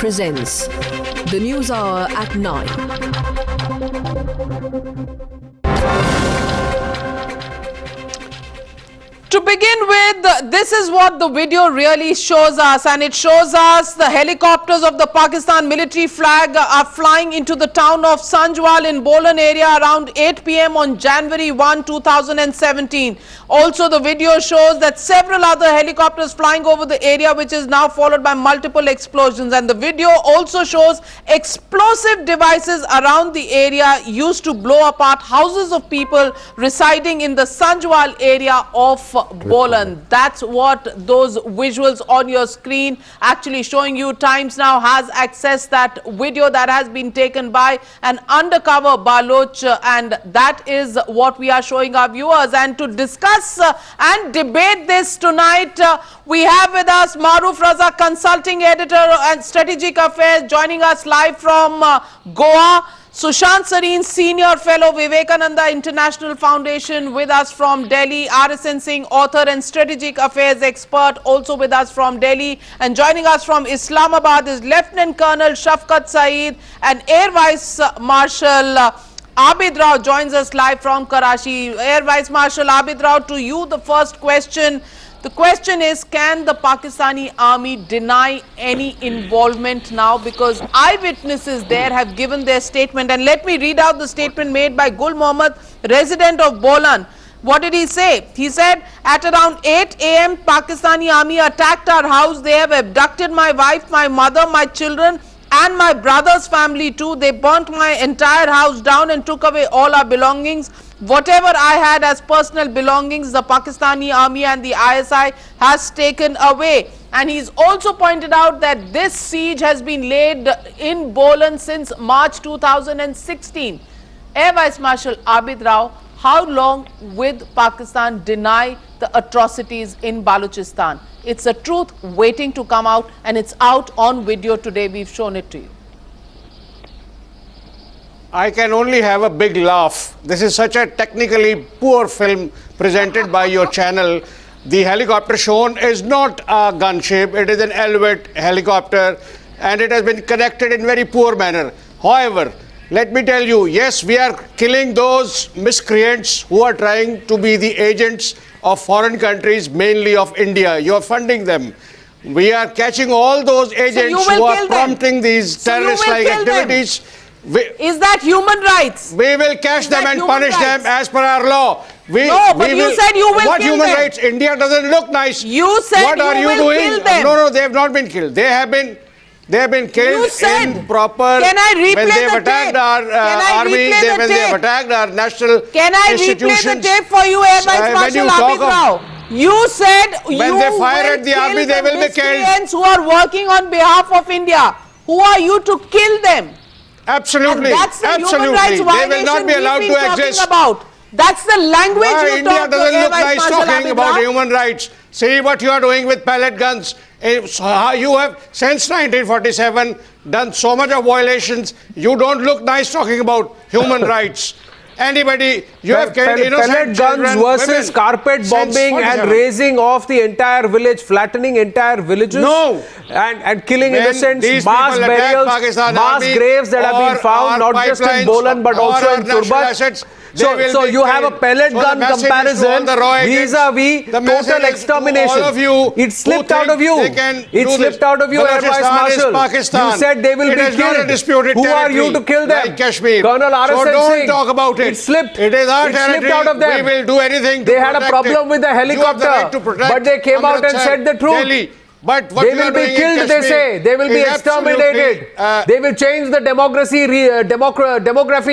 presents the News Hour at 9. To begin with, this is what the video really shows us, and it shows us the helicopters of the Pakistan military flag are flying into the town of Sanjwal in Bolan area around 8 p.m. on January 1, 2017. Also, the video shows that several other helicopters flying over the area, which is now followed by multiple explosions. And the video also shows explosive devices around the area used to blow apart houses of people residing in the Sanjwal area of Bolan. That's what those visuals on your screen actually showing you. Times Now has accessed that video that has been taken by an undercover Baloch, and that is what we are showing our viewers. And to discuss and debate this tonight, we have with us Maruf Raza, consulting editor and strategic affairs, joining us live from Goa. Sushant Sareen, Senior Fellow, Vivekananda International Foundation, with us from Delhi. RSN Singh, author and strategic affairs expert, also with us from Delhi. And joining us from Islamabad is Lieutenant Colonel Shafqat Saeed, and Air Vice Marshal Abid Rao joins us live from Karachi. Air Vice Marshal Abid Rao, to you the first question. The question is, can the Pakistani army deny any involvement now? Because eyewitnesses there have given their statement. And let me read out the statement made by Gul Mohammed, resident of Bolan. What did he say? He said, at around 8 a.m., Pakistani army attacked our house. They have abducted my wife, my mother, my children, and my brother's family too. They burnt my entire house down and took away all our belongings. Whatever I had as personal belongings, the Pakistani army and the ISI has taken away. And he's also pointed out that this siege has been laid in Bolan since March 2016. Air Vice Marshal Abid Rao, how long will Pakistan deny the atrocities in Balochistan? It's a truth waiting to come out, and it's out on video today. We've shown it to you. I can only have a big laugh. This is such a technically poor film presented by your channel. The helicopter shown is not a gunship, it is an Elbit helicopter, and it has been connected in very poor manner. However, let me tell you, yes, we are killing those miscreants who are trying to be the agents of foreign countries, mainly of India. You are funding them. We are catching all those agents who are prompting these terrorist-like activities. Is that human rights? We will catch them and punish them as per our law. You said you will What kill human them. rights? India doesn't look nice. You said what are you doing? Kill them. No, they have not been killed. They have been killed in proper. Can I replay when they have the attacked tape? our army, when they have attacked our national Can I institutions. replay the tape for you, Air Vice Marshal Abid Rao? You said when they fire at the army, they will be killed. Who are working on behalf of India? Who are you to kill them? Absolutely, And that's the absolutely. Human rights They will not be allowed to exist. About. That's the language you India talk doesn't to, look nice Marshal talking Abid about Rao. human rights. See what you are doing with pellet guns. You have, since 1947, done so much of violations. You don't look nice talking about human rights. Anybody, you have killed innocent pellet children, guns versus women, carpet bombing and razing off the entire village, flattening entire villages. No. And killing When innocents, these mass people attack burials, Pakistan mass army graves that have been or found, our not just in pipelines Bolan but or also our in national assets, Turbat. they will So be you have a killed. pellet So the gun message is to comparison all the raw agents, vis-a-vis the message total is to extermination. all of you It slipped who out of you. think they can It do slipped this. out of you, Air Vice Balochistan is Marshal. Pakistan. You said they will It be is not a killed. disputed Who are you to territory kill them? like Kashmir. Colonel So RSN don't Singh. talk about it. It slipped. It is our It slipped territory. out of them. We will do anything to They had a protect problem it. with the You have the helicopter, right to protect but they came out and Amritsar, said the truth. Delhi. But what They you will are be doing in killed, they Kashmir say. They will be is exterminated. absolutely, They will change the demography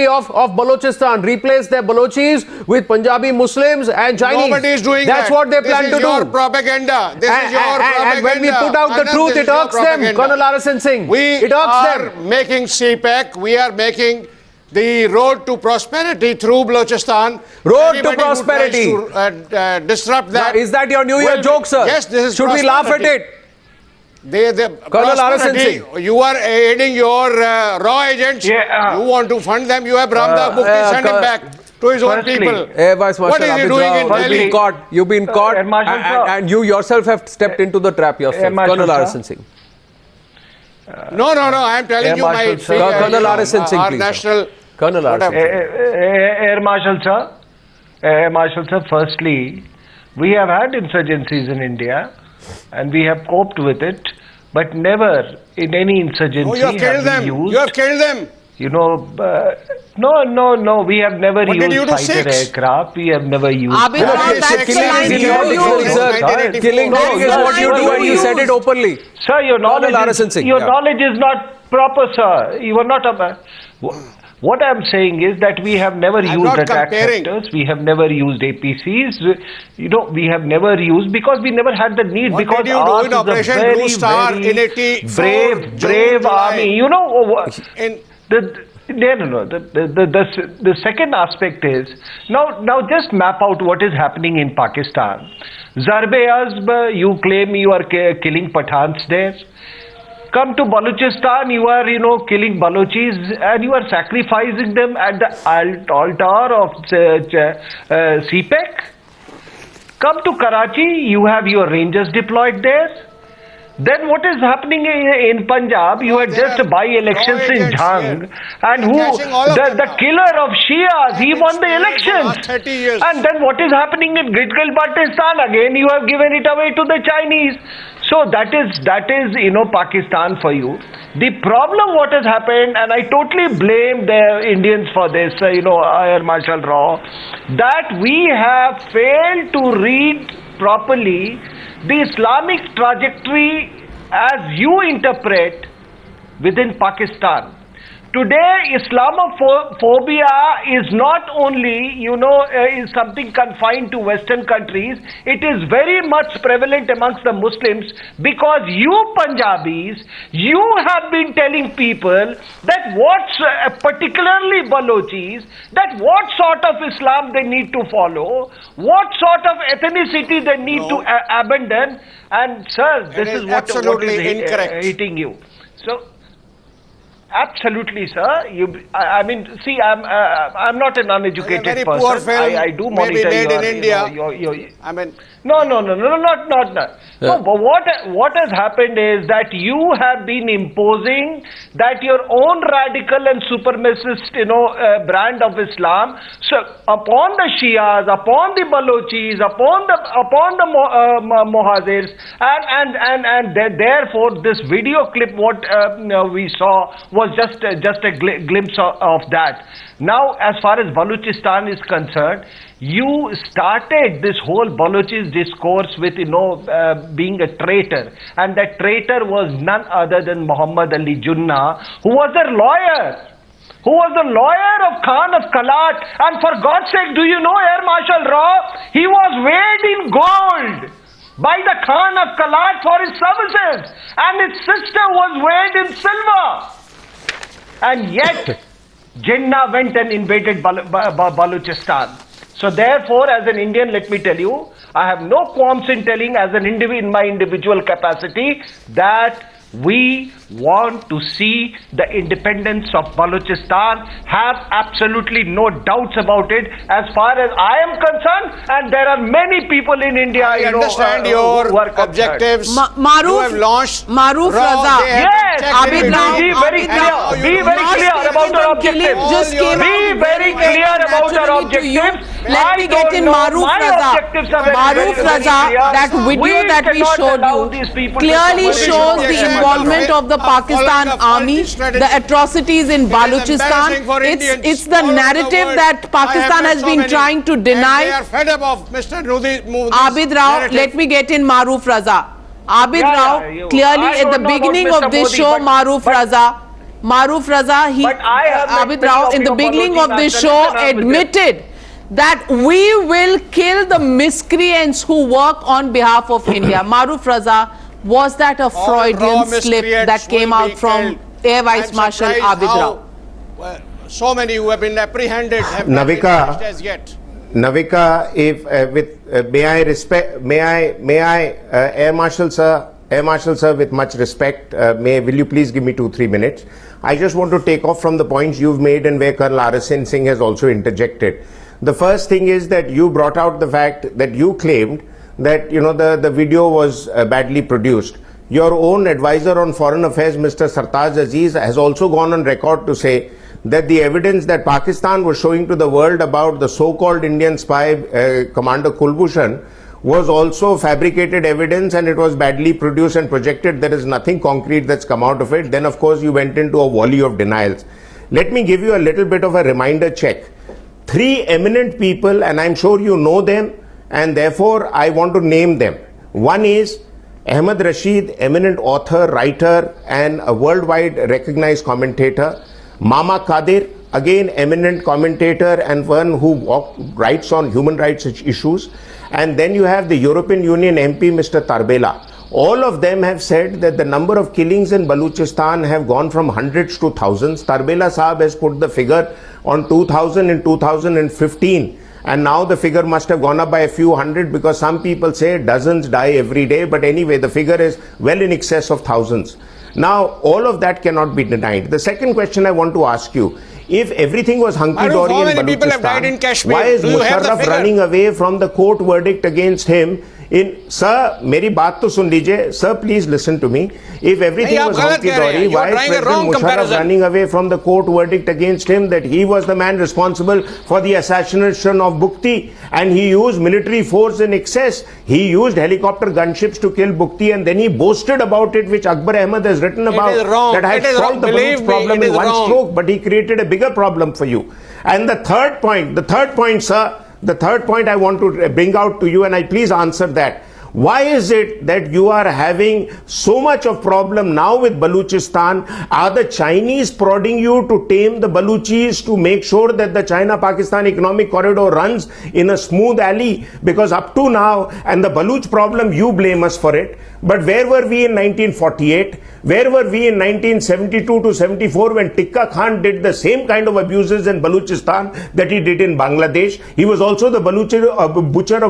of Balochistan, replace their Balochis with Punjabi Muslims and Chinese. Nobody is doing That's that. what they plan to do. This is your propaganda. This is your propaganda. And when we put out the Anand, truth, this it is your irks them, propaganda. Colonel RSN Singh. It irks are them. making CPEC. We are making the road to prosperity through Balochistan. Road Anybody to prosperity. Who tries to, disrupt that. Now, is that your New Year will joke, sir? Yes, this is Should we laugh at prosperity. it? Colonel RSN Singh. You are aiding your raw agents. You want to fund them. You have Ramdas Mukti, send him back to his own people. Air Vice Marshal What is he Abid doing Rao, in Delhi? You've been caught, Marshal and you yourself have stepped into the trap yourself. Marshal Colonel Shah. RSN Singh. No, I am telling Air you my Marshal, sir. Colonel RSN Singh, our please, national Colonel whatever. Air Marshal sir, firstly, we have had insurgencies in India and we have coped with it, but never in any insurgency Oh, you have killed them. used, You have killed them. No, we have never What did you used do, fighter 6? aircraft, we have never used... Abid Rao, Okay, that's the killing line is you illegal, use. sir. Killing is what you do and you said it openly. Sir, your knowledge, Colonel RSN Singh, your yeah. knowledge is not proper, sir. You are not a... What I'm saying is that we have never used not attack comparing. sectors, we have never used APCs, we have never used, because we never had the need, What because did you do ours in is a Operation very, Blue Star very in 84, brave June, July? army. In The second aspect is, now just map out what is happening in Pakistan. Zarb-e-Azb, you claim you are killing Pathans there. Come to Balochistan, you are, killing Balochis and you are sacrificing them at the altar of CPEC. Come to Karachi, you have your rangers deployed there. Then what is happening in Punjab? You had there just are by-elections no in agents Jhang, here. and Catching all of them the now. killer of Shias, he been won the stealing for elections. last 30 years. And then what is happening in Gilgit-Baltistan? Again, you have given it away to the Chinese. So that is Pakistan for you. The problem what has happened, and I totally blame the Indians for this, Air Marshal Rao, that we have failed to read properly the Islamic trajectory as you interpret within Pakistan. Today, Islamophobia is not only, is something confined to Western countries. It is very much prevalent amongst the Muslims, because you Punjabis, you have been telling people that particularly Balochis, that what sort of Islam they need to follow, what sort of ethnicity they need to abandon. And sir, this is is what absolutely is incorrect. hitting you. So, absolutely, sir. I mean, see, I'm not an uneducated very person. poor film, I do maybe monitor made your, in India. your I mean, no, not. No, but what has happened is that you have been imposing that your own radical and supremacist, brand of Islam. So upon the Shias, upon the Balochis, upon the Mohazirs, and therefore this video clip what we saw was just a glimpse of that. Now, as far as Balochistan is concerned, you started this whole Balochis discourse with, being a traitor. And that traitor was none other than Muhammad Ali Jinnah, who was a lawyer. Who was the lawyer of Khan of Kalat. And for God's sake, do you know Air Marshal Rao? He was weighed in gold by the Khan of Kalat for his services. And his sister was weighed in silver. And yet, Jinnah went and invaded Balochistan. So therefore, as an Indian, let me tell you, I have no qualms in telling as an in my individual capacity that we want to see the independence of Balochistan. Have absolutely no doubts about it as far as I am concerned, and there are many people in India, I understand your who are concerned. objectives. Maroof- you have launched Maroof Raw, Raza. they have Yes, checked Abid in Rao, with be you. very Abid clear. Rao, Be very your clear about statement our on killing objectives. just All came your- out Be very very clear about our naturally to you. objectives. Let I me get don't in know. Maroof My Raza. objectives are very, Maroof very, very Raza, clear. that video We that we cannot showed allow you these people to clearly come shows into the our involvement of the Pakistan following a army, faulty strategy. the atrocities in Balochistan. embarrassing for Indians It's the all over the narrative world. that I have Pakistan met has so been many, trying to and they deny. are fed up of Mr. Modi's Abid Rao, narrative. let me get in Maroof Raza. Abid Yeah, Rao, yeah, clearly I at don't the know about beginning Mr. of this Modi, show, but- Maroof Raza, he, But I have met Abid many Rao, of in the your beginning Balochi of this nationalists show and I'm with them. admitted that we will kill the miscreants who work on behalf of India. Maroof Raza, was that a All Freudian raw slip miscreants that came will out be from killed. Air Vice I'm Marshal surprised Abid how, Rao? so many who have been apprehended have not been Navika. punished as yet. Navika, if may I Air Marshal sir, with much respect, will you please give me 2-3 minutes? I just want to take off from the points you've made and where Colonel RSN Singh has also interjected. The first thing is that you brought out the fact that you claimed that the video was badly produced. your own advisor on foreign affairs, Mr. Sartaj Aziz, has also gone on record to say that the evidence that Pakistan was showing to the world about the so-called Indian spy, Commander Kulbhushan, was also fabricated evidence and it was badly produced and projected. There is nothing concrete that's come out of it. Then, of course, you went into a volley of denials. Let me give you a little bit of a reminder check. 3 eminent people, and I'm sure you know them, and therefore I want to name them. One is Ahmed Rashid, eminent author, writer, and a worldwide recognized commentator. Mama Qadir, again eminent commentator and one who writes on human rights issues. And then you have the European Union MP, Mr. Tarbela. All of them have said that the number of killings in Balochistan have gone from hundreds to thousands. Tarbela Saab has put the figure on 2000 in 2015. And now the figure must have gone up by a few hundred, because some people say dozens die every day. But anyway, the figure is well in excess of thousands. Now, all of that cannot be denied. The second question I want to ask you, if everything was hunky-dory in Balochistan, why is Musharraf running away from the court verdict against him? Sir, meri baat to sun lijiye. Sir, please listen to me. If everything was hunky-dory, why is President Musharraf running away from the court verdict against him that he was the man responsible for the assassination of Bukti and he used military force in excess? He used helicopter gunships to kill Bukti and then he boasted about it, which Akbar Ahmed has written about, that I had solved the Baluch problem in one stroke, but he created a bigger problem for you. And the third point, sir, the third point I want to bring out to you, and I please answer that. Why is it that you are having so much of problem now with Balochistan? Are the Chinese prodding you to tame the Baluchis to make sure that the China-Pakistan economic corridor runs in a smooth alley? Because up to now, and the Baluch problem, you blame us for it. But where were we in 1948? Where were we in 1972 to 74 when Tikka Khan did the same kind of abuses in Balochistan that he did in Bangladesh? He was also the butcher of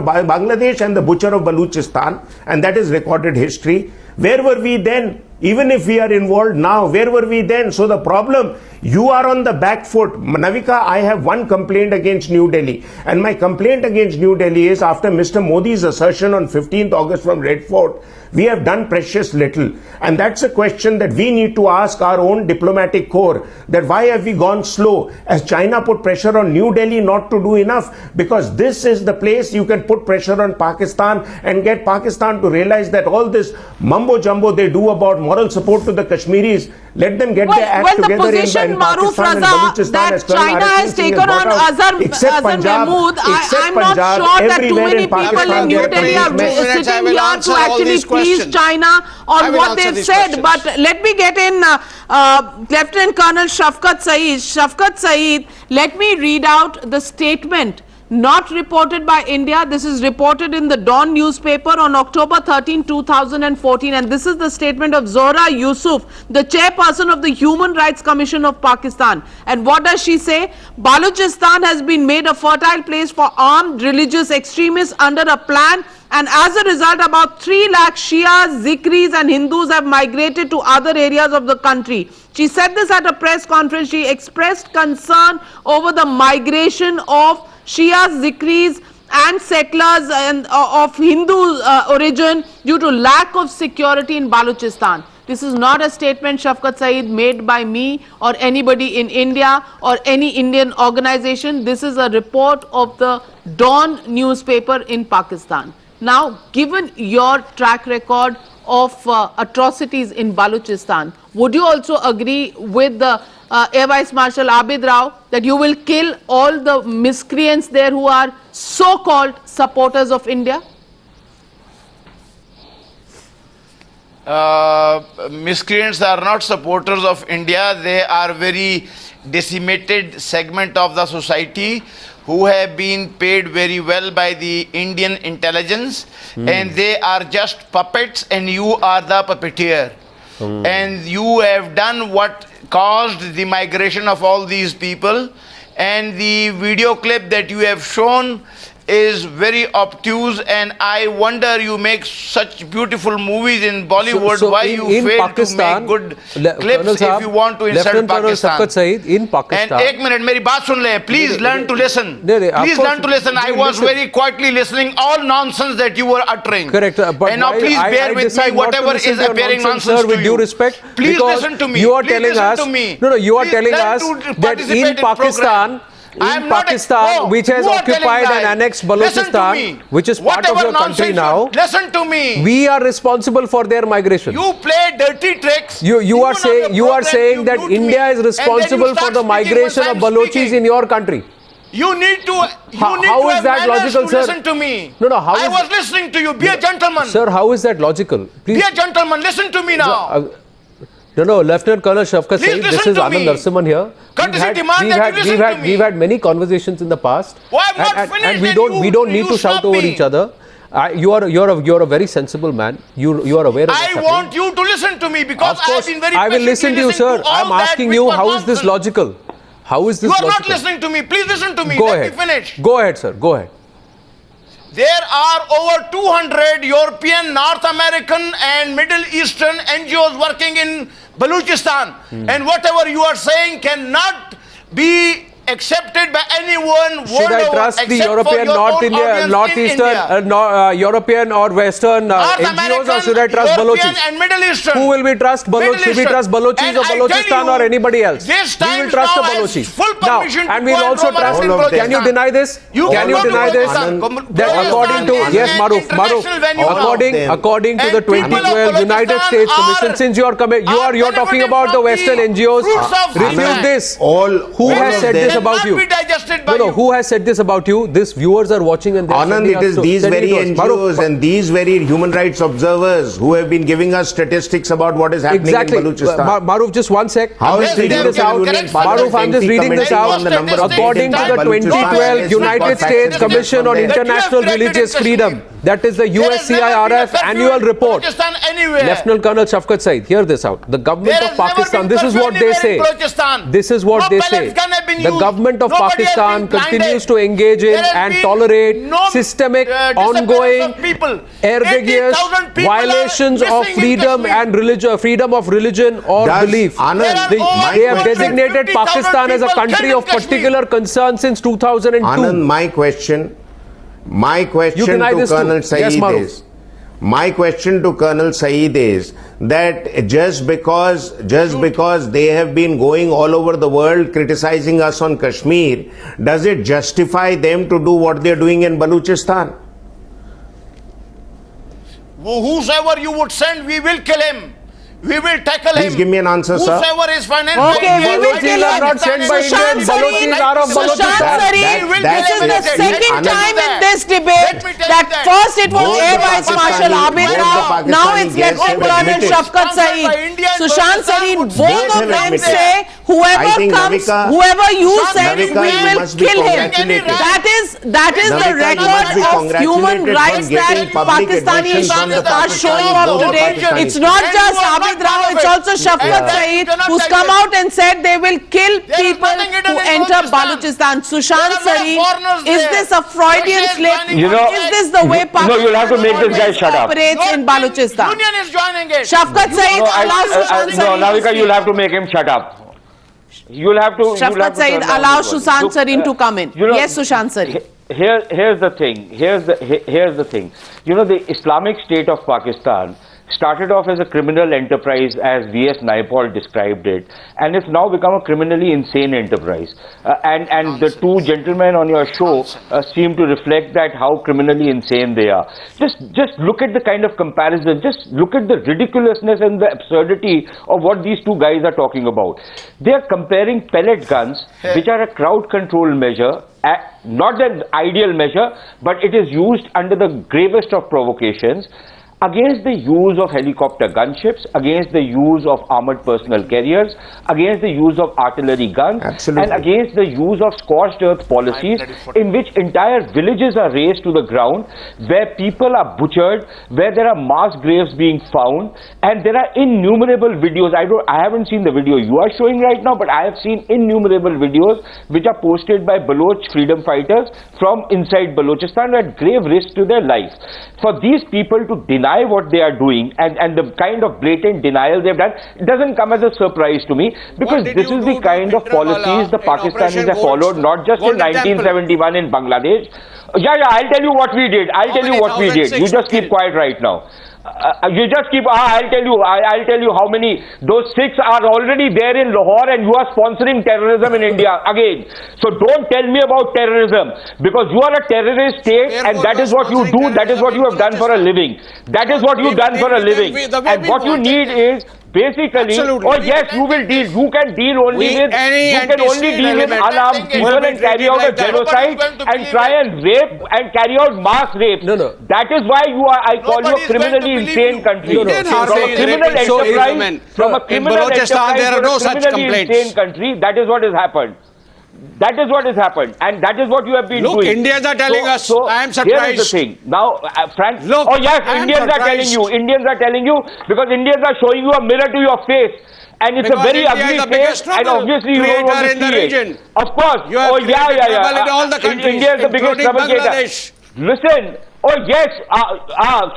Bangladesh and the butcher of Balochistan, and that is recorded history. Where were we then? Even if we are involved now, where were we then? So the problem, you are on the back foot. Navika, I have one complaint against New Delhi. And my complaint against New Delhi is, after Mr. Modi's assertion on 15th August from Red Fort, we have done precious little. And that's a question that we need to ask our own diplomatic corps, that why have we gone slow? As China put pressure on New Delhi not to do enough? Because this is the place you can put pressure on Pakistan and get Pakistan to realize that all this mumbo jumbo they do about moral support to the Kashmiris, let them get their act together in Pakistan and Balochistan, that China has taken on Azhar Mahmood. I'm not sure that too many people in New Delhi are sitting here to actually please China on what they've said. But let me get in Lieutenant Colonel Shafqat Saeed. Shafqat Saeed, let me read out the statement not reported by India. This is reported in the Dawn newspaper on October 13, 2014, and this is the statement of Zohra Yusuf, the chairperson of the Human Rights Commission of Pakistan. And what does she say? Balochistan has been made a fertile place for armed religious extremists under a plan, and as a result about 3 lakh Shias, Zikris and Hindus have migrated to other areas of the country. She said this at a press conference. She expressed concern over the migration of Shias, Zikris and settlers of Hindu origin due to lack of security in Balochistan. This is not a statement, Shafqat Saeed, made by me or anybody in India or any Indian organization. This is a report of the Dawn newspaper in Pakistan. Now, given your track record of atrocities in Balochistan, would you also agree with the Air Vice Marshal Abid Rao that you will kill all the miscreants there who are so-called supporters of India? Miscreants are not supporters of India. They are very decimated segment of the society who have been paid very well by the Indian intelligence, and they are just puppets and you are the puppeteer. And you have done what caused the migration of all these people, and the video clip that you have shown is very obtuse, and I wonder you make such beautiful movies in Bollywood. Why you fail Pakistan, to make good Colonel clips if you want to insult Lieutenant Colonel Pakistan? Shafkat Saeed, in Pakistan. And एक minute, मेरी बात सुन ले. Please learn to listen. Please learn to listen. I was very quietly listening all nonsense that you were uttering. Correct. But and now please bear with me whatever is appearing nonsense sir, with to due you. respect, Please listen to me. You are Please telling listen us. to me. No, you are Please telling learn us to that participate in Pakistan. In Pakistan, which has occupied and annexed Balochistan, which is part of your country now, listen to me. We are responsible for their migration. You play dirty tricks. You are saying that India is responsible for the migration of Balochis in your country. You need to. How is that logical, sir? Listen to me. No. I was listening to you. Be a gentleman. Sir, how is that logical? Please. Be a gentleman. Listen to me now. No, Lieutenant Colonel Shafkat Saeed, this is Anand Narasimhan here. We've had many conversations in the past. Well, I'm not finished, and we don't need to shout over each other. You're a very sensible man. You are aware of what's happening. I want you to listen to me because Of course, I have been very I will listen to you, sir. I'm asking you, how is this logical? logical? How is this You are logical? not listening to me. Please listen to me. Go Let ahead. me finish. Go ahead, sir. Go ahead. There are over 200 European, North American and Middle Eastern NGOs working in Balochistan. And whatever you are saying cannot be accepted by anyone. Should I trust the European, North India, Northeastern, European or Western NGOs, or should I trust Balochis? And Middle Eastern. Who will we trust? Should we trust Balochis or Balochistan or anybody else? We will trust the Balochis. Now, and we'll also trust. Can you deny this? Can you deny this? That according to Maruf, according to the 2012 United States Commission, since you're talking about the Western NGOs, refute this. Who has said this about you? Who has said this about you? This viewers are watching and Anand, it is these very NGOs and these very human rights observers who have been giving us statistics about what is happening in Balochistan. Maruf, just one sec. How is reading this out. Maruf, I'm just reading this out. According to the 2012 United States Commission on International Religious Freedom, that is the USCIRF annual report. Lieutenant Colonel Shafkat Saeed, hear this out. The government of Pakistan, this is what they say. This is what they say. The government of Pakistan continues to engage in and tolerate systemic, ongoing, egregious violations of freedom and religion, freedom of religion or belief. They have designated Pakistan as a country of particular concern since 2002. Anand, my question to Colonel Saeed is, my question to Colonel Saeed is that just because they have been going all over the world criticizing us on Kashmir, does it justify them to do what they are doing in Balochistan? Whosoever you would send, we will kill him. We will tackle him. Please give me an answer, sir. Whosoever is financed. Okay, we will kill him. Not sent by Indians. Balochis are of Balochistan. This is the second time in this debate that first it was Air Vice Marshal Abid Rao, now it's Lieutenant Colonel Shafkat Saeed. Sushant Sareen, both of them say whoever comes, whoever you send, we will kill him. That is the record of human rights that Pakistanis are showing off today. It's not just Abid Rao, it's also Shafkat Saeed who's come out and said they will kill people who enter Balochistan. Sushant Sareen, is this a Freudian slip? Is this the way Pakistan operates in Balochistan? Union is joining it. Shafkat Saeed allows Sushant Sareen. Navika, you'll have to make him shut up. Shafkat Saeed allows Sushant Sareen to come in. Yes, Sushant Sareen. Here's the thing. Here's the thing. The Islamic State of Pakistan started off as a criminal enterprise, as V.S. Naipaul described it, and it's now become a criminally insane enterprise. And the two gentlemen on your show seem to reflect that, how criminally insane they are. Just look at the kind of comparison. Just look at the ridiculousness and the absurdity of what these two guys are talking about. They are comparing pellet guns, which are a crowd control measure, not an ideal measure, but it is used under the gravest of provocations, against the use of helicopter gunships, against the use of armored personnel carriers, against the use of artillery guns, Absolutely. and against the use of scorched earth policies in which entire villages are razed to the ground, where people are butchered, where there are mass graves being found, and there are innumerable videos. I haven't seen the video you are showing right now, but I have seen innumerable videos which are posted by Baloch freedom fighters from inside Balochistan at grave risk to their life. For these people to deny what they are doing and the kind of blatant denial they've done, it doesn't come as a surprise to me, because this is the kind of policies the Pakistanis have followed, not just in 1971 in Bangladesh. Yeah, I'll tell you what we did. I'll tell you what we did. You just keep quiet right now. You just keep, I'll tell you how many. Those 6 are already there in Lahore, and you are sponsoring terrorism in India again. So don't tell me about terrorism, because you are a terrorist state, and that is what you do, that is what you have done for a living. That is what you've done for a living. And what you need is basically, yes, you will deal. You can deal only with, you can only deal with unarmed people and carry out a genocide and try and rape and carry out mass rape. No. That is why I call you a criminally insane country. From a criminal enterprise, from a criminal enterprise, there are no such criminally complaints. insane country. That is what has happened. That is what has happened, and that is what you have been doing. Look, Indians are telling us. I am surprised. Here is the thing. Now, Frank. Look, oh yes, Indians are telling you. Indians are telling you, because Indians are showing you a mirror to your face, and it's Because a very India ugly is the face, biggest and obviously you don't want to in the see region. it. Of course. You have created trouble in all the countries, India is the biggest including troublemaker. Bangladesh. Listen. Oh yes,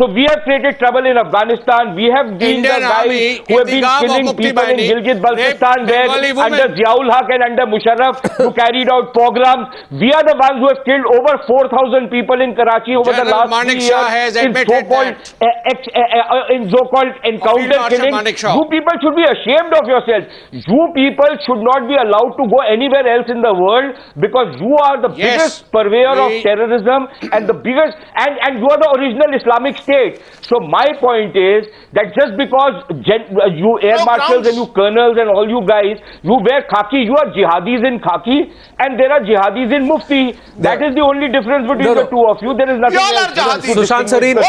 so we have created trouble in Afghanistan. We have been Indian the guys Army who have in the been garb of killing Mukti people in Bahini, Gilgit-Baltistan, raped Bengali where under women. Ziaul Haq and under Musharraf, who carried out pogroms. We are the ones who have killed over 4,000 people in Karachi over the General last Manik 3 Shah years has in admitted so-called encounter Marshal killings. Manik Shah. You people should be ashamed of yourselves. You people should not be allowed to go anywhere else in the world, because you are the biggest purveyor of terrorism and the biggest, and you are the original Islamic State. So my point is that just because you air marshals and you colonels and all you guys, you wear khaki, you are jihadis in khaki, and there are jihadis in mufti. That is the only difference between the two of you. There is nothing else. Sushant Sareen and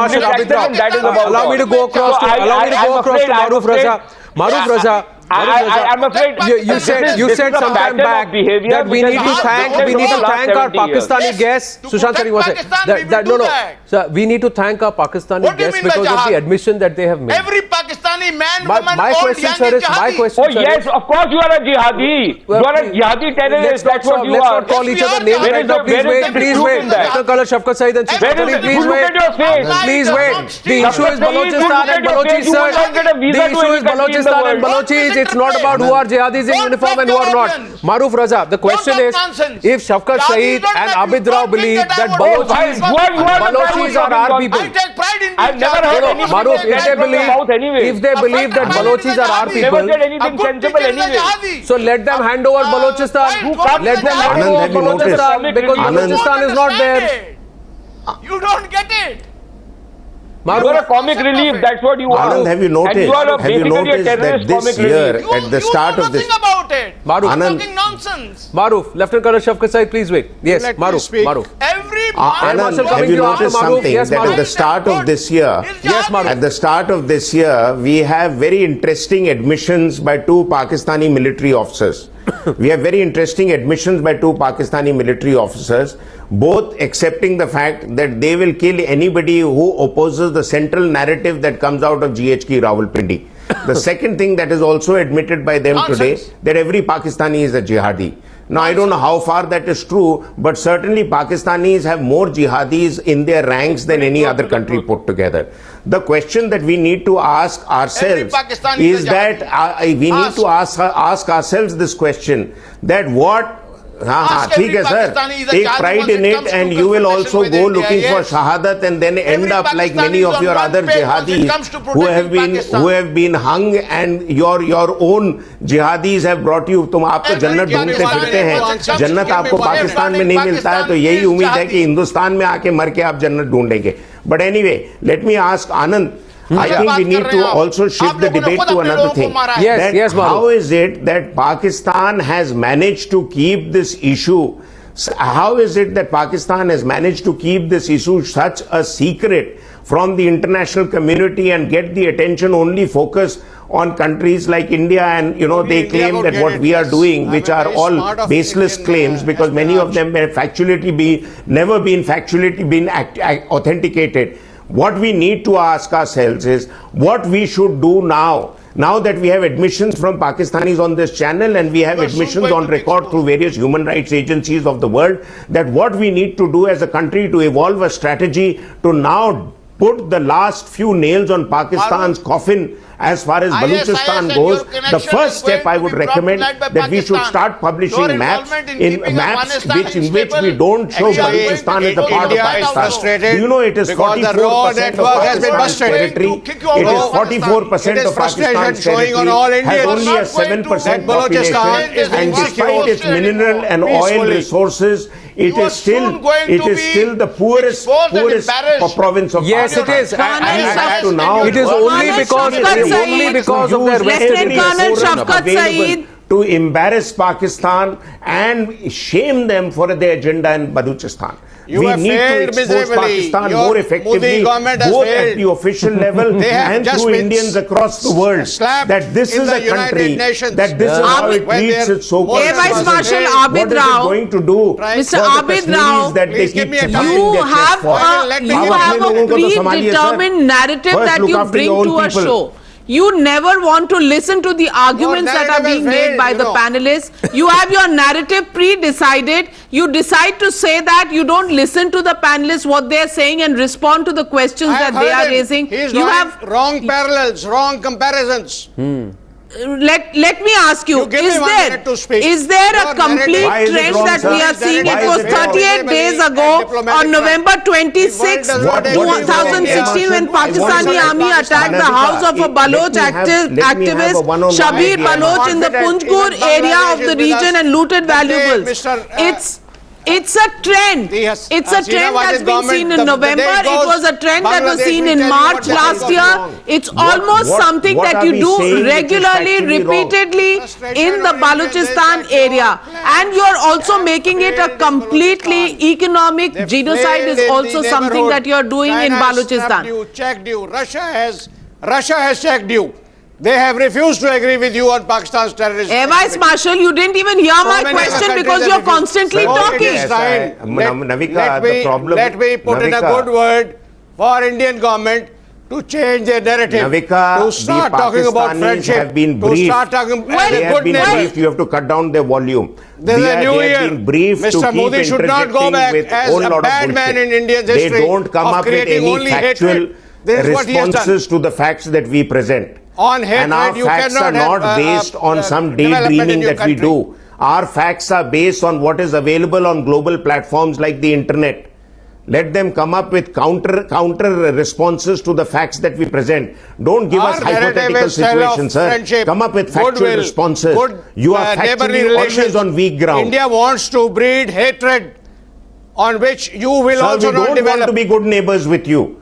Marshal Abhidraw. That is about Allow me to go across to Maruf Raza. Maruf Raza. I'm afraid you said some time back that we need to thank our Pakistani guests. Sushant Sareen was saying sir, we need to thank our Pakistani guests because of the admission that they have made. Every Pakistani man, woman, My old, question, young sir, is is my jihadi. question. Oh yes, of course you are a jihadi. You are a jihadi terrorist. That's what you Let's are. not call each other names Where right is now. the- Please where is wait. the Please truth wait. in that? Lieutenant Colonel Shafqat Saeed and Chief Where is Secretary, it? please You look wait. at your face. Please wait. The issue is Balochistan and Balochis, You sir. will not get a visa The to issue any is country in the Balochistan and world. Balochis. It's not about who are jihadis in uniform and who are not. Maruf Raza, the question talk is, nonsense. if Shafqat Saeed don't and matter. Abid You Rao don't think believe that I that would- Balochis You are the Balochis are our people. I take pride in I've being never jihadi. heard No, anything Maruf, like if that they from your mouth anyway. believe that Balochis are our Never people, said anything A good sensible teacher is a anyway. jihadi. so let them hand over Balochistan. Let them hand Anand, over have you noticed? Balochistan because Anand, Balochistan is not there. You don't get it. You are a comic relief, that's what you are. Anand, have you And noticed? you are Have you basically a noticed that terrorist this comic year, relief. at the start you know of this, nothing about it. Maruf. You're Anand. talking nonsense. Maruf, Lieutenant Colonel Shafqat Saeed, please wait. Yes, Let me Maruf. speak. Maruf. Every Anand, Marshal coming have you to you after noticed Maruf? something Yes, that Maruf. at the start of this year, Yes, Maruf. at the start of this year, we have very interesting admissions by 2 Pakistani military officers. We have very interesting admissions by 2 Pakistani military officers, both accepting the fact that they will kill anybody who opposes the central narrative that comes out of GHQ Rawalpindi. The second thing that is also admitted by them today, Nonsense. that every Pakistani is a jihadi. Now, I don't know how far that is true, but certainly Pakistanis have more jihadis in their ranks than any other country put together. The question that we need to ask ourselves Pakistani is is a that jihadi. we need to ask ourselves this question, that what Ask ठीक है every sir, Pakistani is a take jihadi pride once in it it comes to and you will confrontation also with go India, looking for yes. shahadat and then end Every up like Pakistani many is of on your one other page once it comes to jihadis who protecting have been hung and your own jihadis have brought you. तुम आप तो Every जन्नत ढूंढते Pakistani फिरते हैं, once it comes जन्नत to आपको Pakistan, Pakistan में नहीं मिलता है, तो यही Pakistan उम्मीद है is कि हिंदुस्तान में आके मर के आप जन्नत ढूंढेंगे. But anyway, let me ask Anand, I think we need to also shift the debate to another thing. Yes, That yes, Maruf. how is it that Pakistan has managed to keep this issue How is it that Pakistan has managed to keep this issue such a secret from the international community and get the attention only focused on countries like India? And they claim that what we are doing, which are all baseless claims, because many of them have never been factually authenticated. What we need to ask ourselves is what we should do now. Now that we have admissions from Pakistanis on this channel and we have admissions on record through various human rights agencies of the world, that what we need to do as a country to evolve a strategy to now put the last few nails on Pakistan's coffin as far as Balochistan goes. The first step I would recommend that we should start publishing maps in which we don't show Balochistan as a part of Pakistan. Do you know it is 44% of Pakistan's territory? It is 44% of Pakistan's territory, has only a 7% population, and despite its mineral and oil resources, it is still the poorest province of Pakistan. Yes, it is. And up to now, it is only because of their Lieutenant Colonel Shafqat Saeed to embarrass Pakistan and shame them for their agenda in Balochistan. You we have need to failed expose miserably. Pakistan Your more effectively, Modi government has both failed. at the official level and just through been Indians across the world, slapped that this in is the a country, United Nations. that this is how it When treats they're its so-called Air Vice Marshal citizens. Abid What is Rao, it going to do Mr. for the Abid Rao, Kashmiris that they please give keep me a thumping time. their chest for? You have a predetermined narrative First that look you after bring your own to a people. show. You never want to listen to the arguments that are being made by the panelists. You have your narrative pre-decided. You decide to say that. You don't listen to the panelists, what they are saying, and respond to the questions that they are raising. He's You drawing have wrong parallels, wrong comparisons. let me ask you, give me 1 minute to speak. is there Your a complete Why is it trend wrong, that sir? we are seeing? Why It is was it wrong? 38 days ago on November 26, What is 2016 when Pakistani army attacked the house of a Baloch activist, Shabir Baloch, in the Punjgur area of the region and looted valuables. It's a trend. It's a trend that's been seen in November. It was a trend that was seen in March last year. It's almost something that you do regularly, repeatedly in the Balochistan area. And you're also making it a completely economic genocide is also something that you're doing in Balochistan. Checked you. Russia has checked you. They have refused to agree with you on Pakistan's terrorism. Air Vice Marshal, you didn't even hear my question because you're constantly talking. Let me put in a good word for Indian government to change their narrative. Navika, to start talking about friendship. Have been to briefed. start talking They have been briefed. You have to cut down their volume. This is a new They have year. been briefed Mr. to Modi keep should not go interjecting back with as whole a lot of bad man bullshit. in Indian They history don't come of up with creating any only factual hatred. This is what he has done. responses to the facts that we present. On hatred, and our you facts are cannot not have, based on some development in daydreaming your that we country. do. Our facts are based on what is available on global platforms like the internet. Let them come up with counter responses to the facts that we present. Don't give us hypothetical situations, sir. Come up with factual responses. You are factually always on weak ground. India wants to breed hatred on which you will Sir, also we not don't develop. want to be good neighbors with you.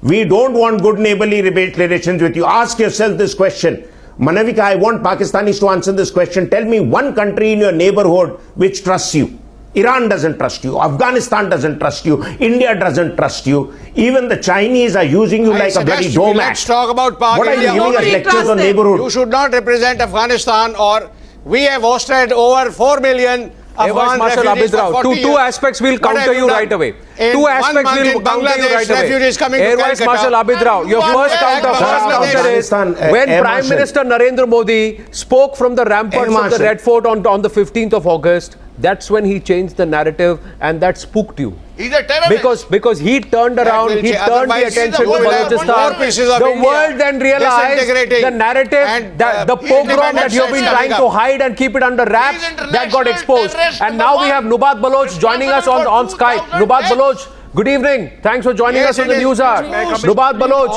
We don't want good neighborly relations with you. Ask yourself this question. Manavika, I want Pakistanis to answer this question. Tell me one country in your neighborhood which trusts you. Iran doesn't trust you. Afghanistan doesn't trust you. India doesn't trust you. Even the Chinese are using you like a bloody doormat. Let's talk about Pak What are you India. giving us lectures on neighborhood? You should not represent Afghanistan, or we have hosted over 4 million Air Vice Afghan Marshal refugees Abid Rao, for 40 two years. aspects will What have counter you done? right away. In Two 1 aspects month will in counter you Bangladesh, right away. refugees coming to Air Vice Calcutta. Marshal Abid Rao, your You first want to counter is when Air Prime Marshal. Minister Narendra Modi spoke from the ramparts Air of the Marshal. Red Fort on the 15th of August. That's when he changed the narrative, and that spooked you. He's a terrorist. Because he turned around, will he change. turned the Otherwise, attention to we will have Balochistan. more pieces of The India world then realized disintegrating the narrative, and, that the pogrom that you've been trying to hide and keep it under wraps, that got exposed. And now we have Nubat Baloch joining us on Skype. Nubat Baloch, good evening. Thanks for joining us on the News Hour. Nubat Baloch,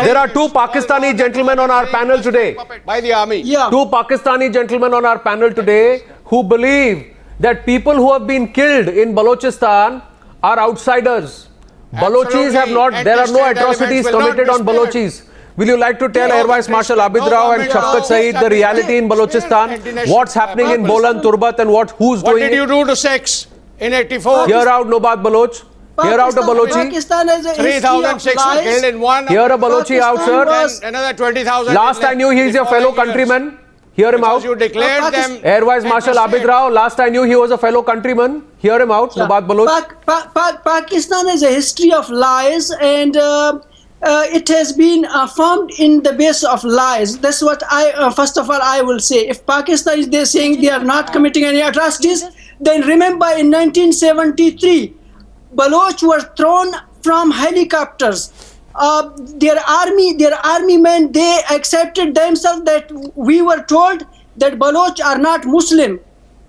there are two Pakistani gentlemen on our panel today. By the army. Two Pakistani gentlemen on our panel today who believe that people who have been killed in Balochistan are outsiders. Balochis have not, And there are no distant atrocities elements will not committed be on spared. Balochis. Will you like to tell Air Vice Marshal Abid Rao and Shafqat Saeed the reality in Balochistan? What's happening in Bolan Turbat and who's What doing did it? you do to Sikhs? in 84. Hear out Nobat Baloch. Hear out a Balochi. Pakistan has a history of 3,006 were lies. killed in one. Hear a Balochi out, Pakistan sir. was- Then another 20,000. Last I knew he is your fellow countryman. Hear him out. You declared Pakistan- them. Air Vice Marshal Abid Rao. Last I knew he was a fellow countryman. Hear him out. Nobat Baloch. Pakistan has a history of lies, and it has been formed in the base of lies. That's what first of all, I will say. If Pakistan is there saying they are not committing any atrocities, then remember in 1973, Baloch were thrown from helicopters. Their army men, they accepted themselves that we were told that Baloch are not Muslim,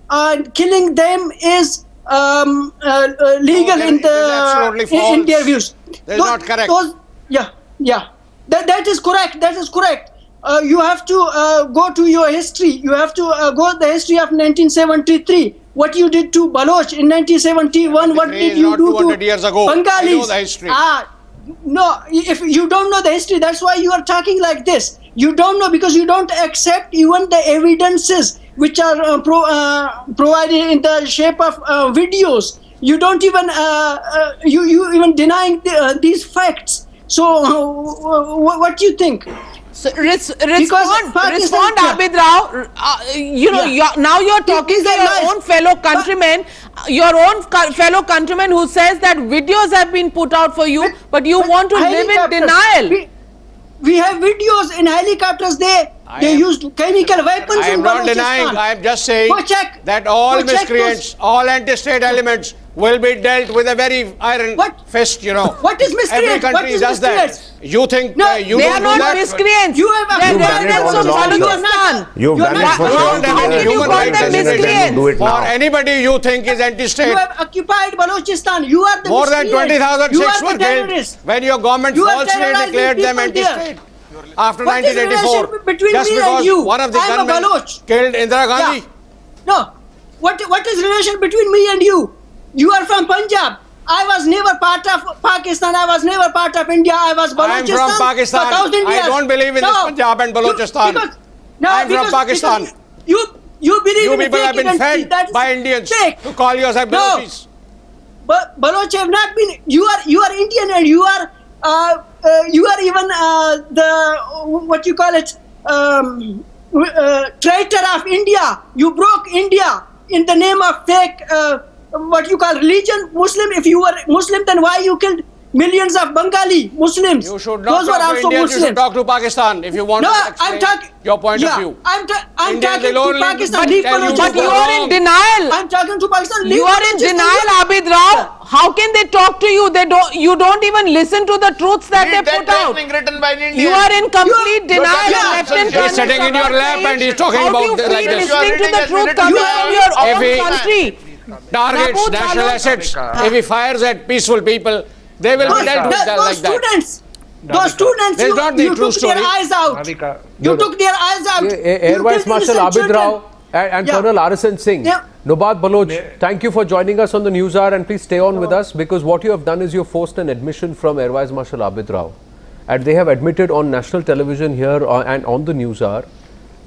and killing them is legal that is absolutely in their false. views. That is not correct. That is correct. That is correct. You have to go to your history. You have to go to the history of 1973. What you did to Baloch in 1971? What History did is you not do 200 to years ago. Bengalis? I know the history. No, if you don't know the history, that's why you are talking like this. You don't know because you don't accept even the evidences which are provided in the shape of videos. You don't even you even denying these facts. So what do you think? So respond, Pakistan- Abid Rao. Now you're talking These to are your lies. own fellow countrymen, fellow countrymen who says that videos have been put out for you, but you want to live in Helicopters. denial. We have videos in helicopters. They used chemical weapons I am in not Balochistan. denying. I am just saying Go check. that all Go check miscreants, all anti-state elements will be dealt with a very iron What? fist, you know. What is miscreant? Every country What is does that. miscreants? You think No, you They don't are do not that? miscreants. You have They are You've done it residents all of along, sir. Balochistan. You've You're done it not- for how 70 can years. you Human call rights them activists miscreants? do it For now. anybody you think is anti-state. You have occupied Balochistan. You are the More than miscreants. 20,006 You are were the killed terrorists. when your government You are falsely terrorizing declared them people there. anti-state. After What is the 1984, relation between just me and because you? one of the I am a gunmen Baloch. killed Indira Gandhi. No. What is relation between me and you? You are from Punjab. I was never part of Pakistan. I was never part of India. I was I am Balochistan from Pakistan. for 1,000 I years. don't believe in this Punjab and Balochistan. I am from Pakistan. Because you believe You in people fake have been identity. fed That is by Indians fake. to call yourself No. Balochis. But Baloch have not been. You are Indian, and you are even what you call it, traitor of India. You broke India in the name of fake what you call religion, Muslim. If you were Muslim, then why you killed millions of Bengali Muslims? You should not Those were talk to also Indians. You Muslims. should talk to Pakistan if you want No, to I'm explain talking. your point of view. I'm Indians talking will to only Pakistan. tell Leave you Balochistan. But you go are in wrong. denial. I'm talking to Pakistan. You are in denial, Abid Rao. How can they talk to you? You don't even listen to the truths that Read they that put out. thing written by an Indian. You are in complete denial. Yeah. Lieutenant He's Colonel sitting in your Shafkat lap Saeed. and he's talking How about do you like feel this. listening to You the are truth reading coming as from your If own he- country? Targets Mahmood national Baloch. assets. If he fires at peaceful people, they will be dealt with that Those like that. students, That's not the you true took their story. eyes out. You took their eyes out. Air You Vice killed Marshal innocent Abid Rao children. and Yeah. Colonel RSN Singh. Yeah. Nobat Baloch, thank you for joining us on the News Hour, and please stay on with us, because what you have done is you have forced an admission from Air Vice Marshal Abid Rao, and they have admitted on national television here and on the News Hour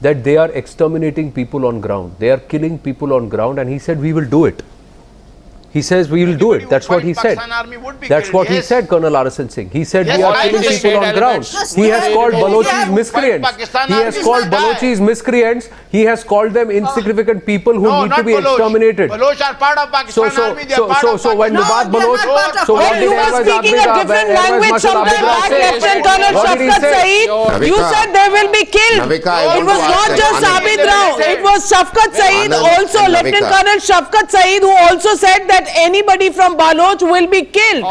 that they are exterminating people on ground. They are killing people on ground, and he said we will do it. He says we will do Anybody it. That's who what he fights said. Pakistan army would be That's killed, what he yes. said, Colonel RSN Singh. He said Yes, we are I killing understand people on ground. elements. He has called Yes, Balochis yes. miscreants. Pakistan He has army called will die. Balochis miscreants. He has called them insignificant people who No, need not to be Baloch. exterminated. Baloch are part of Pakistan army. They are part of when Pakistan. Nobat No, Baloch, they are not part of so what But did you Air were Vice speaking a Abid- different Air Vice language Marshal some Abid time Rao back, said? Lieutenant Colonel What did he Shafkat say? Saeed. You Navika. said they will be killed. Navika, I It want was to not ask just Anand. Abid Rao. It was Shafkat Saeed Anand also, and Lieutenant Navika. Colonel Shafkat Saeed, who also said that anybody from Baloch will be killed.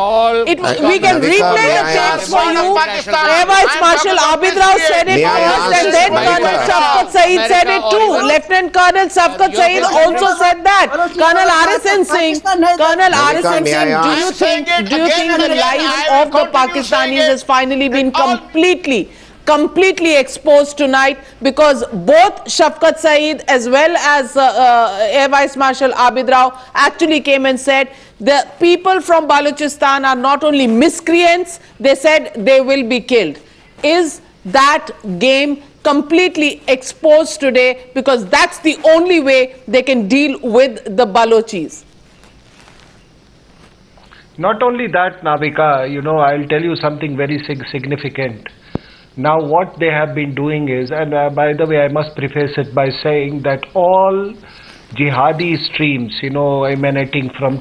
We can Navika, replay may the I tapes ask- for you. Pakistan. Air Vice I'm Marshal from Abid Rao said it May I first, ask and then Navika? Colonel Shafkat Saeed said it too. Lieutenant Colonel Shafkat Saeed also said that. Colonel RSN Singh, Colonel Navika, RSN may I Singh, ask- do you I'm saying it think again and the again. lies I will of the continue saying Pakistanis it. has finally been All- completely exposed tonight, because both Shafkat Saeed as well as Air Vice Marshal Abid Rao actually came and said the people from Balochistan are not only miscreants, they said they will be killed. Is that game completely exposed today, because that's the only way they can deal with the Balochis? Not only that, Navika, I'll tell you something very significant. Now, what they have been doing is, and by the way, I must preface it by saying that all jihadi streams, emanating from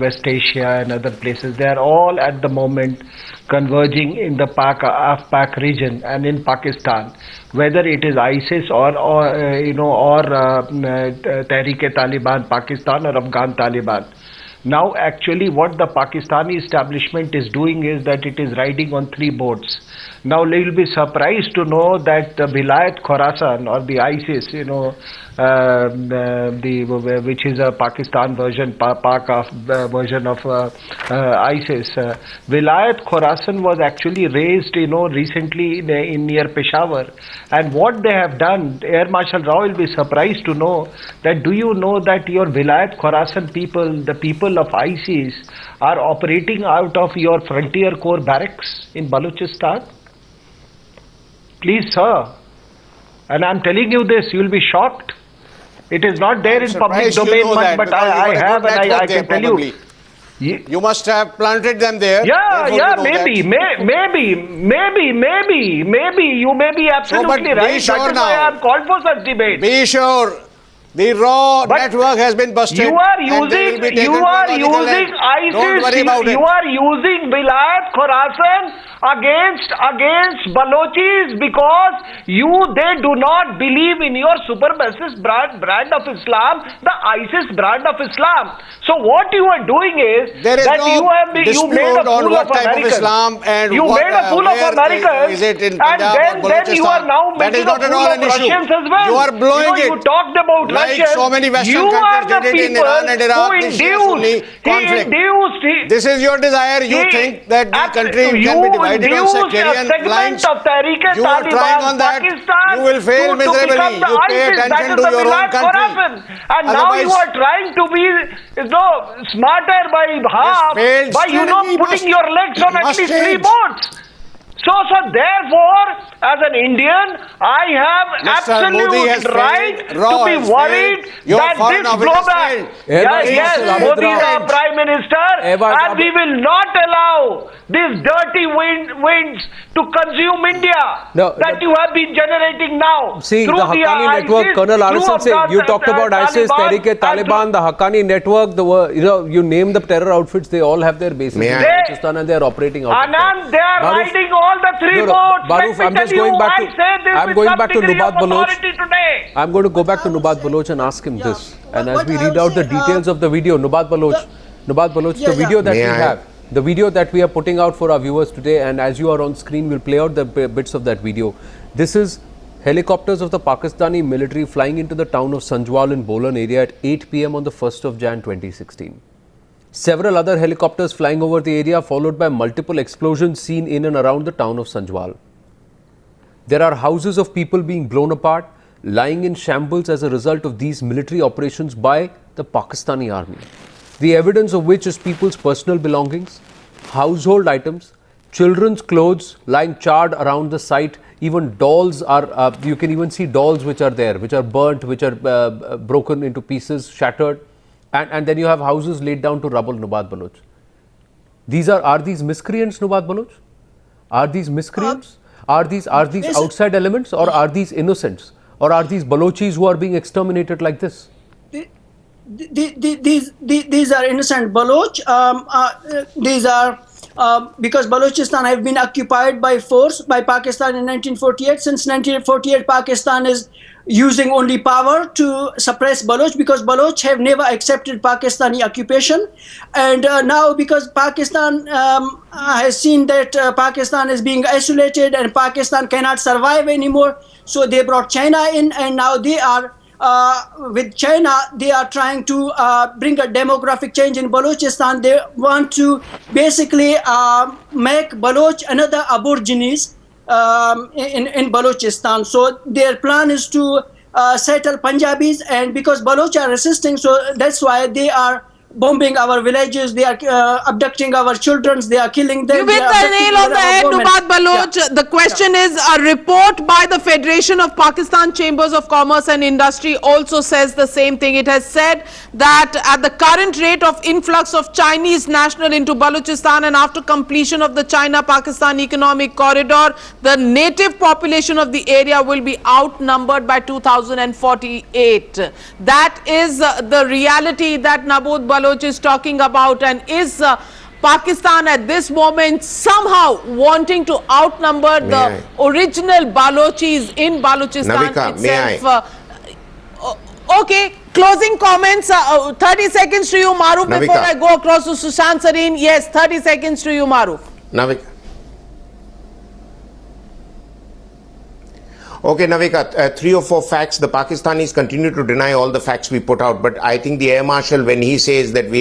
West Asia and other places, they are all at the moment converging in the Pak region and in Pakistan, whether it is ISIS or Tehreek-e-Taliban Pakistan or Afghan Taliban. Now, actually, what the Pakistani establishment is doing is that it is riding on three boats. Now, you'll be surprised to know that the Vilayat Khorasan or the ISIS, which is a Pakistan version, version of ISIS. Vilayat Khorasan was actually raised, recently in near Peshawar. And what they have done, Air Marshal Rao will be surprised to know that, do you know that your Vilayat Khorasan people, the people of ISIS, are operating out of your Frontier Corps barracks in Balochistan? Please, sir. And I'm telling you this, you'll be shocked. It is not there in public domain much, but I have, and I can tell you. You must have planted them there. Yeah, maybe. You may be absolutely right. Sure, that is why I have called for such debate. Be sure. The raw network has been busted. You are using ISIS. You are using Vilayat Khorasan against Balochis because they do not believe in your supremacist brand of Islam, the ISIS brand of Islam. So what you are doing is you made a fool of Americans. You made a fool of Americans, and then you are now making a fool of Russians as well. You are blowing it. You talked about like so many Western countries did it in Iran and Iraq. This is your desire. You think that the country can be divided on sectarian lines. You are trying on that. You will fail miserably. You pay attention to your own country. And now you are trying to be smarter by half by putting your legs on at least three boats. So therefore, as an Indian, I have absolute right to be worried that this blowback. Yes, Modi is our Prime Minister, and we will not allow these dirty winds to consume India that you have been generating now. See, the Haqqani network, Colonel Arasat Singh, you talked about ISIS, Tehreek-e-Taliban, the Haqqani network, you name the terror outfits, they all have their bases in Pakistan and they are operating out of Anand, they are riding all the three boats. Baruf, I'm just going back to Nubhat Baloch. I'm going to go back to Nubhat Baloch and ask him this. And as we read out the details of the video, Nubhat Baloch, the video that we have, the video that we are putting out for our viewers today, and as you are on screen, we'll play out the bits of that video. This is helicopters of the Pakistani military flying into the town of Sanjwal in Bolan area at 8 p.m. on the 1st of Jan 2016. Several other helicopters flying over the area, followed by multiple explosions seen in and around the town of Sanjwal. There are houses of people being blown apart, lying in shambles as a result of these military operations by the Pakistani army. The evidence of which is people's personal belongings, household items, children's clothes lying charred around the site. Even dolls are, you can even see dolls which are there, which are burnt, which are broken into pieces, shattered. And then you have houses laid down to rubble, Nubhat Baloch. Are these miscreants, Nubhat Baloch? Are these miscreants? Are these outside elements, or are these innocents? Or are these Balochis who are being exterminated like this? These are innocent Baloch. These are because Balochistan have been occupied by force by Pakistan in 1948. Since 1948, Pakistan is using only power to suppress Baloch because Baloch have never accepted Pakistani occupation. And now because Pakistan has seen that Pakistan is being isolated and Pakistan cannot survive anymore, so they brought China in, and now they are with China, they are trying to bring a demographic change in Balochistan. They want to basically make Baloch another Aborigines in Balochistan. So their plan is to settle Punjabis, and because Baloch are resisting, so that's why they are bombing our villages, they are abducting our children, they are killing them. You hit the nail on the head, Nubhat Baloch. Yeah. The question is, a report by the Federation of Pakistan Chambers of Commerce and Industry also says the same thing. It has said that at the current rate of influx of Chinese national into Balochistan and after completion of the China-Pakistan economic corridor, the native population of the area will be outnumbered by 2048. That is the reality that Nabud Baloch is talking about. And is Pakistan at this moment somehow wanting to outnumber the original Balochis in Balochistan Navika, itself? Okay, closing comments, 30 seconds to you, Maruf, Navika. before I go across to Sushant Sareen. Yes, 30 seconds to you, Maruf. Navika. Okay, Navika, 3 or 4 facts. The Pakistanis continue to deny all the facts we put out, but I think the Air Marshal, when he says that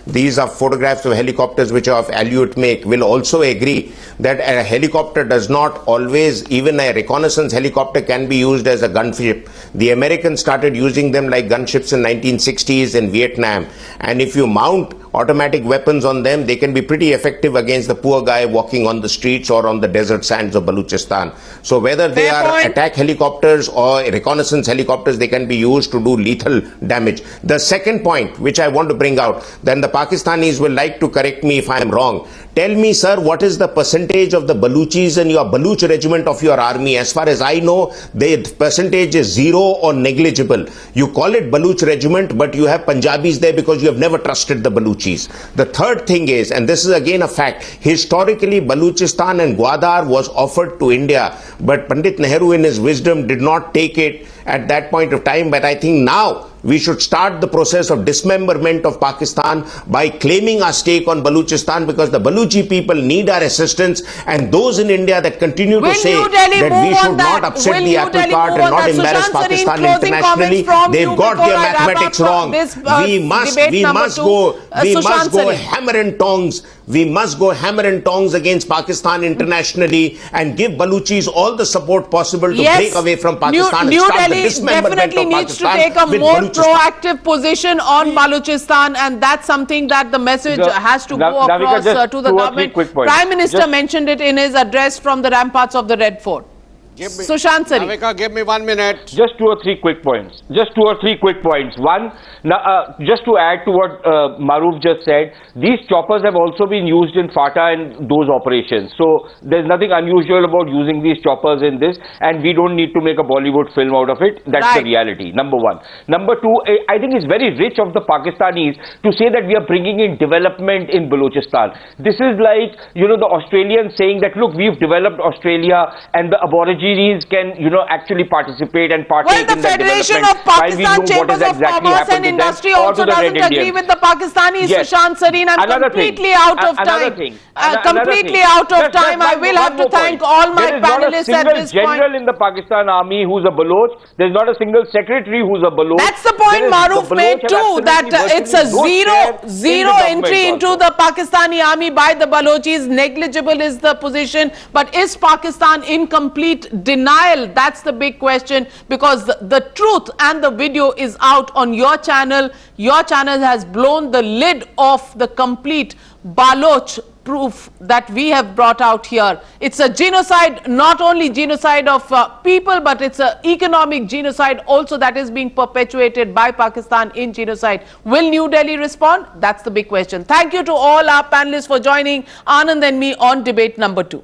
these are photographs of helicopters which are of Aleut make, will also agree that a helicopter does not always, even a reconnaissance helicopter can be used as a gunship. The Americans started using them like gunships in 1960s in Vietnam, and if you mount automatic weapons on them, they can be pretty effective against the poor guy walking on the streets or on the desert sands of Balochistan. So whether they are attack helicopters or reconnaissance helicopters, they can be used to do lethal damage. The second point, which I want to bring out, then the Pakistanis will like to correct me if I am wrong. Tell me, sir, what is the percentage of the Baluchis in your Baluch regiment of your army? As far as I know, the percentage is 0 or negligible. You call it Baluch regiment, but you have Punjabis there because you have never trusted the Baluchis. The third thing is, and this is again a fact, historically Baluchistan and Gwadar was offered to India, but Pandit Nehru in his wisdom did not take it at that point of time. But I think now we should start the process of dismemberment of Pakistan by claiming our stake on Baluchistan, because the Baluchi people need our assistance, and those in India that continue to say that we should not upset the apple cart and not embarrass Pakistan internationally, they've got their mathematics wrong. We must go hammer and tongs. We must go hammer and tongs against Pakistan internationally and give Baluchis all the support possible to break away from Pakistan and start the dismemberment definitely of needs to Pakistan take a with more Baluchistan. proactive position on Balochistan, and that's something that the message has to go across to the government. Prime Minister mentioned it in his address from the ramparts of the Red Fort. Sushant Sareen. Navika, give me 1 minute. Just 2 or 3 quick points. One, just to add to what Maruf just said, these choppers have also been used in FATA and those operations. So there's nothing unusual about using these choppers in this, and we don't need to make a Bollywood film out of it. That's the reality, number one. Number two, I think it's very rich of the Pakistanis to say that we are bringing in development in Balochistan. This is like, the Australians saying that, look, we've developed Australia and the Aborigines can, actually participate and partake in that development. Well, the Federation of Pakistan Chambers of Commerce and Industry also doesn't agree with the Pakistanis, Sushant Sareen. I'm completely out of time. Completely out of time. I will have to thank all my panelists at this point. There is not a single general in the Pakistan army who's a Baloch. There's not a single secretary who's a Baloch. That's the point Maruf made too, that it's a zero entry into the Pakistani army by the Balochis. Negligible is the position, but is Pakistan in complete denial? That's the big question, because the truth and the video is out on your channel. Your channel has blown the lid off the complete Baloch proof that we have brought out here. It's a genocide, not only genocide of people, but it's an economic genocide also that is being perpetuated by Pakistan in genocide. Will New Delhi respond? That's the big question. Thank you to all our panelists for joining Anand and me on debate number 2.